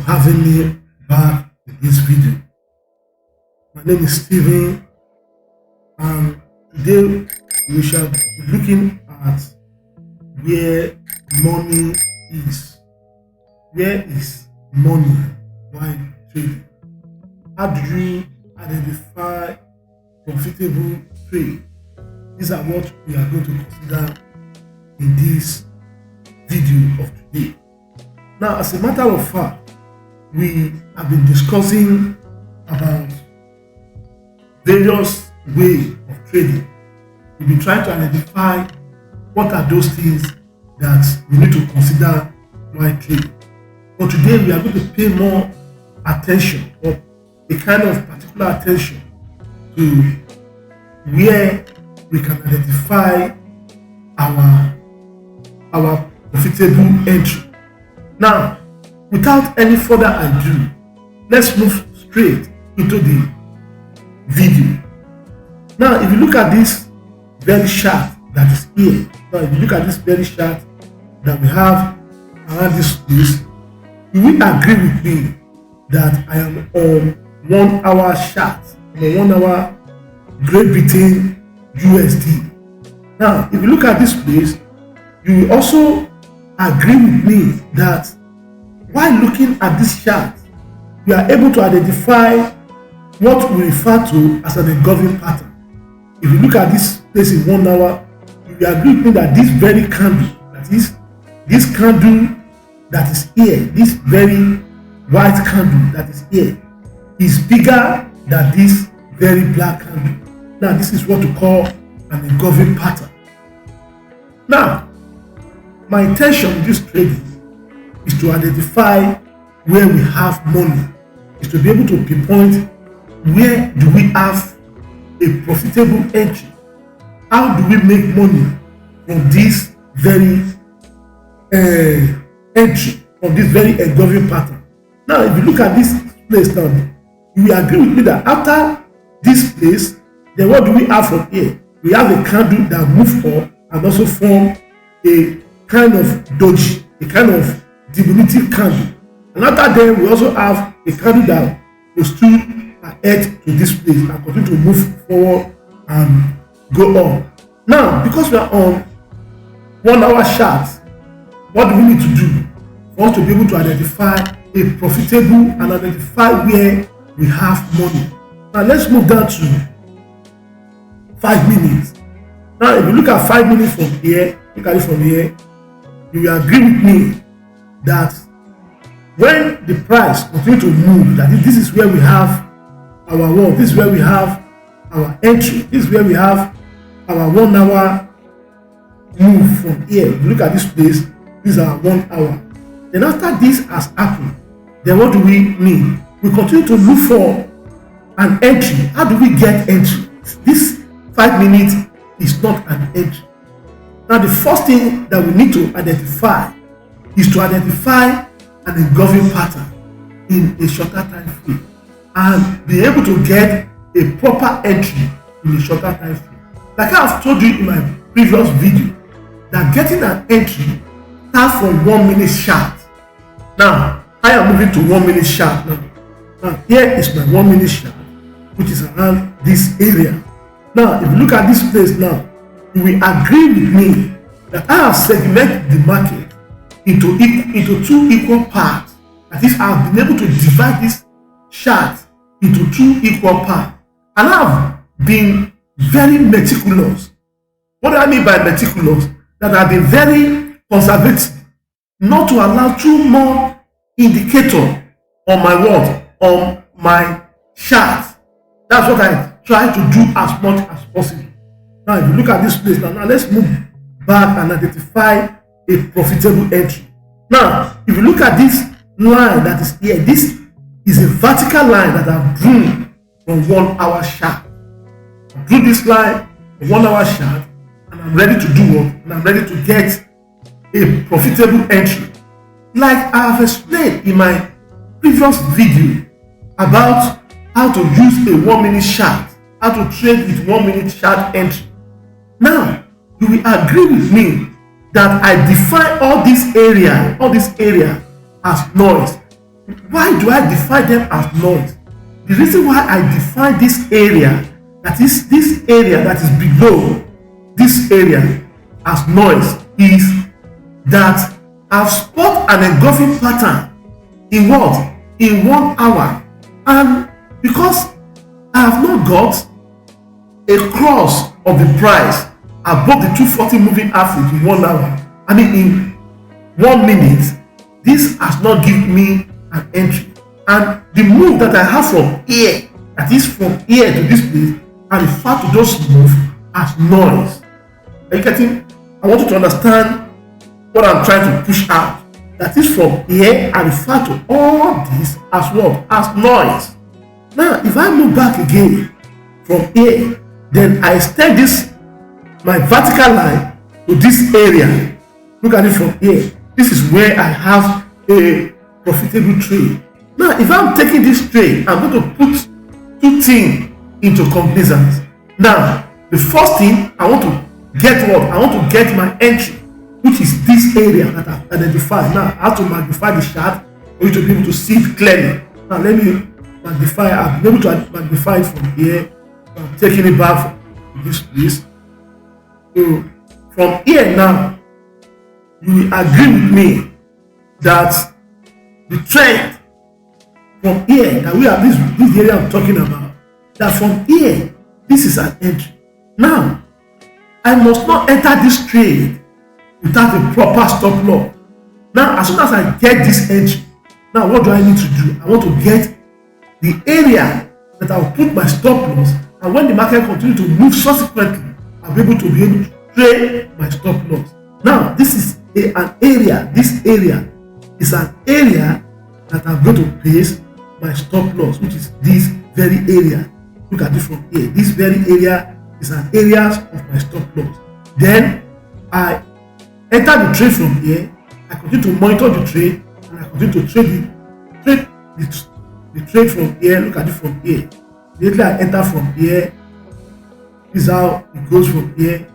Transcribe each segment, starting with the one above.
having me back in this video. My name is Steven, and today we shall be looking at where money is. Where is money while trading? How do you identify profitable trade? These are what we are going to consider in this video of today. Now, as a matter of fact, we have been discussing about various ways of trading. We've been trying to identify what are those things that we need to consider while trading. But today we are going to pay more attention, or a kind of particular attention, to where we can identify our profitable entry. Now, without any further ado, let's move straight into the video. Now, if you look at this very chart that is here, now if you look at this very chart that we have around this place, you will agree with me that I am on 1 hour chart, on a 1 hour Great Britain USD. Now, if you look at this place, you will also agree with me that while looking at this chart, you are able to identify what we refer to as an engulfing pattern. If you look at this place in 1 hour, you will agree with me that this very candle, that is, this candle that is here, this very white candle that is here, is bigger than this very black candle. Now, this is what we call an engulfing pattern. Now, my intention in this trading is to identify where we have money, is to be able to pinpoint where do we have a profitable entry. How do we make money from this very entry, from this very engulfing pattern? Now, if you look at this place now, you will agree with me that after this place, then what do we have from here? We have a candle that moves up and also form a kind of doji, a kind of diminutive candle. And after that, we also have a candle that will still ahead to this place and continue to move forward and go on. Now, because we are on 1 hour chart, what do we need to do for us to be able to identify a profitable and identify where we have money? Now, let's move down to 5 minutes. Now, if you look at 5 minutes from here, look at it from here, you will agree with me that when the price continues to move, that this is where we have our wall, this is where we have our entry, this is where we have our 1 hour move from here. If you look at this place, this is our 1 hour. Then after this has happened, then what do we need? We continue to look for an entry. How do we get entry? This 5 minutes is not an entry. Now, the first thing that we need to identify is to identify an engulfing pattern in a shorter time frame and be able to get a proper entry in a shorter time frame. Like I have told you in my previous video, that getting an entry starts from 1 minute chart. Now, I am moving to 1 minute chart now. Now, here is my 1 minute chart, which is around this area. Now, if you look at this place now, you will agree with me that I have segmented the market into 2 equal parts. That is, I have been able to divide this chart into 2 equal parts. And I have been very meticulous. What do I mean by meticulous? That I have been very conservative, not to allow 2 more indicators on my wall, on my chart. That's what I try to do as much as possible. Now, if you look at this place now, let's move back and identify a profitable entry. Now, if you look at this line that is here, this is a vertical line that I've drawn from 1 hour chart. I drew this line, a 1 hour chart, and I'm ready to do what? And I'm ready to get a profitable entry. Like I have explained in my previous video about how to use a 1 minute chart, how to trade with 1 minute chart entry. Now, you will agree with me that I define all this area as noise. why do I define them as noise? The reason why I define this area, that is this area that is below this area, as noise, is that I've spot an engulfing pattern in what? In 1 hour. And because I have not got a cross of the price above the 240 moving average in 1 hour, I mean in 1 minute, this has not given me an entry. And the move that I have from here, that is from here to this place, I refer to those moves as noise. Are you getting? I want you to understand what I'm trying to push out. That is from here, I refer to all this as what? As noise. Now, if I move back again from here, then I extend this, my vertical line, to this area. Look at it from here. This is where I have a profitable trade. Now, if I'm taking this trade, I'm going to put two things into cognizance. Now, the first thing, I want to get what? I want to get my entry, which is this area that I've identified. Now, I have to magnify the chart for you to be able to see it clearly. Now, let me magnify. I'll be able to magnify it from here. I'm taking it back from this place. So, from here now, you will agree with me that the trend from here, that we have this area I'm talking about, that from here, this is an entry. Now, I must not enter this trade without a proper stop loss. Now, as soon as I get this entry, now what do I need to do? I want to get the area that I'll put my stop loss, and when the market continues to move subsequently, I'll be able to trade my stop loss. Now, this is an area, this area is an area that I'm going to place my stop loss, which is this very area. Look at it from here. This very area is an area of my stop loss. Then I enter the trade from here. I continue to monitor the trade, and I continue to trade the trade from here. Look at it from here. Immediately I enter from here. This is how it goes from here.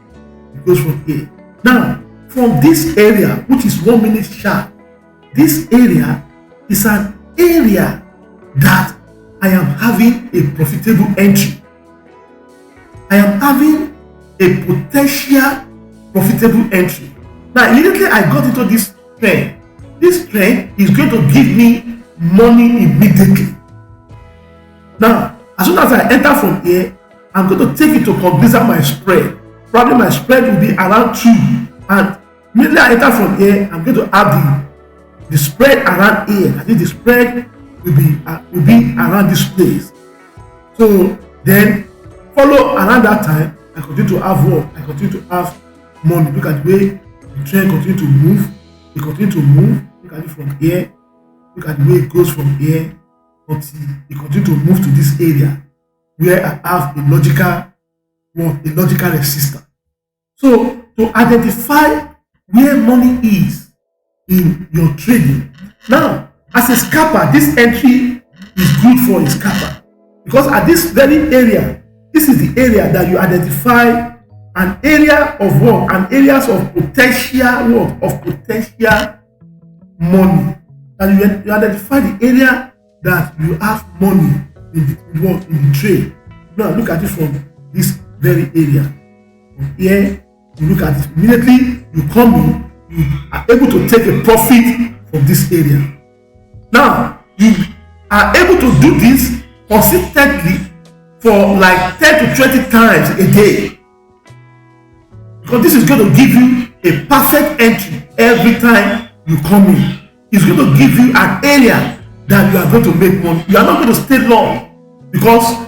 It goes from here. Now, from this area, which is 1 minute chart, this area is an area that I am having a profitable entry. I am having a potential profitable entry. Now, immediately I got into this trend. This trend is going to give me money immediately. Now, as soon as I enter from here, I'm going to take it to cognizance my spread. Probably my spread will be around 2. And immediately I enter from here, I'm going to add the spread around here. I think the spread will be around this place. So then follow around that time, I continue to have what? I continue to have money. Look at the way the trend continue to move. It continue to move. Look at it from here. Look at the way it goes from here until it continue to move to this area where I have a logical resistance. So to identify where money is in your trading. Now, as a scalper, this entry is good for a scalper, because at this very area, this is the area that you identify an area of what? An areas of potential what? Of potential money. And you identify the area that you have money in the trade. Now look at it from this very area. From here, you look at it immediately, you come in, you are able to take a profit from this area. Now, you are able to do this consistently for like 10 to 20 times a day. Because this is going to give you a perfect entry every time you come in. It's going to give you an area that you are going to make money. You are not going to stay long because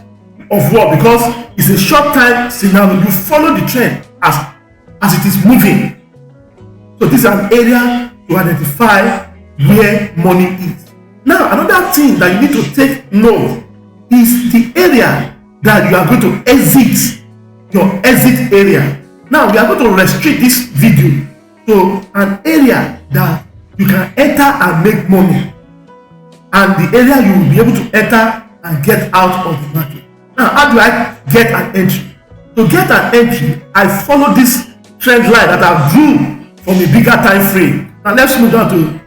of what? Because it's a short time scenario. You follow the trend as it is moving. So this is an area to identify where money is. Now, another thing that you need to take note is the area that you are going to exit, your exit area. Now, we are going to restrict this video to an area that you can enter and make money, and the area you will be able to enter and get out of the market. Now, how do I get an entry? To get an entry, I follow this trend line that I drew from a bigger time frame. Now, let's move down to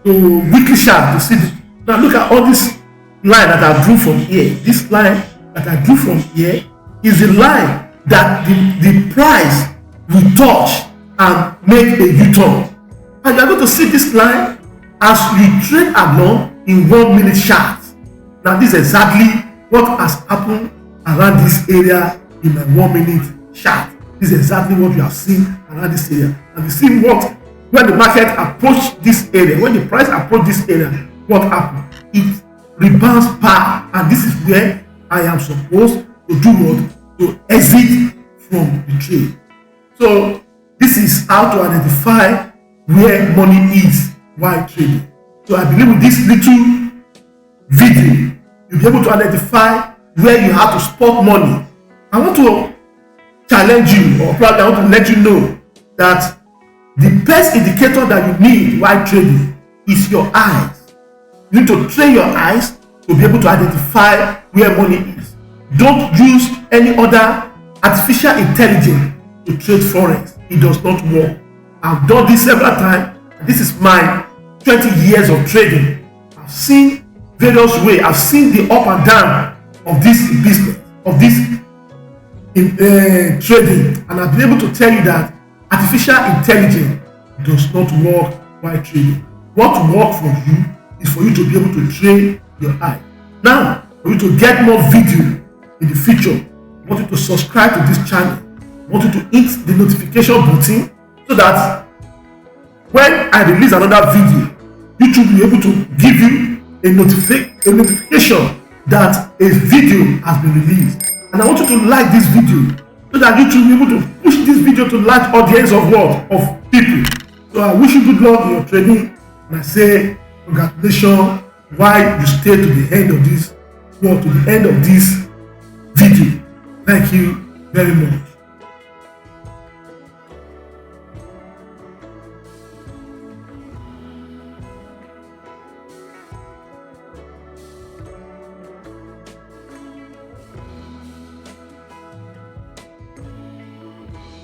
to weekly chart to see this. Now look at all this line that I drew from here. This line that I drew from here is the line that the price will touch and make a U-turn. And you are going to see this line as you trade along in 1 minute chart. Now this is exactly what has happened around this area in my 1 minute chart. This is exactly what you have seen around this area. And you see what, when the market approached this area, when the price approached this area, what happened? It rebounds back, and this is where I am supposed to do what? To exit from the trade. So this is how to identify where money is while trading. So I believe with this little video, you'll be able to identify where you have to spot money. I want to challenge you, or probably I want to let you know that the best indicator that you need while trading is your eyes. You need to train your eyes to be able to identify where money is. Don't use any other artificial intelligence to trade forex. It does not work. I've done this several times. This is my 20 years of trading. I've seen various ways. I've seen the up and down of this business, of this trading, and I've been able to tell you that artificial intelligence does not work while trading. What works for you is for you to be able to train your eye. Now, for you to get more video in the future, I want you to subscribe to this channel. I want you to hit the notification button so that when I release another video, YouTube will be able to give you a notification that a video has been released. And I want you to like this video so that YouTube will be able to push this video to large audience of what? Of people. So I wish you good luck in your trading, and I say congratulations while you stay to the end of this, to the end of this video. Thank you very much.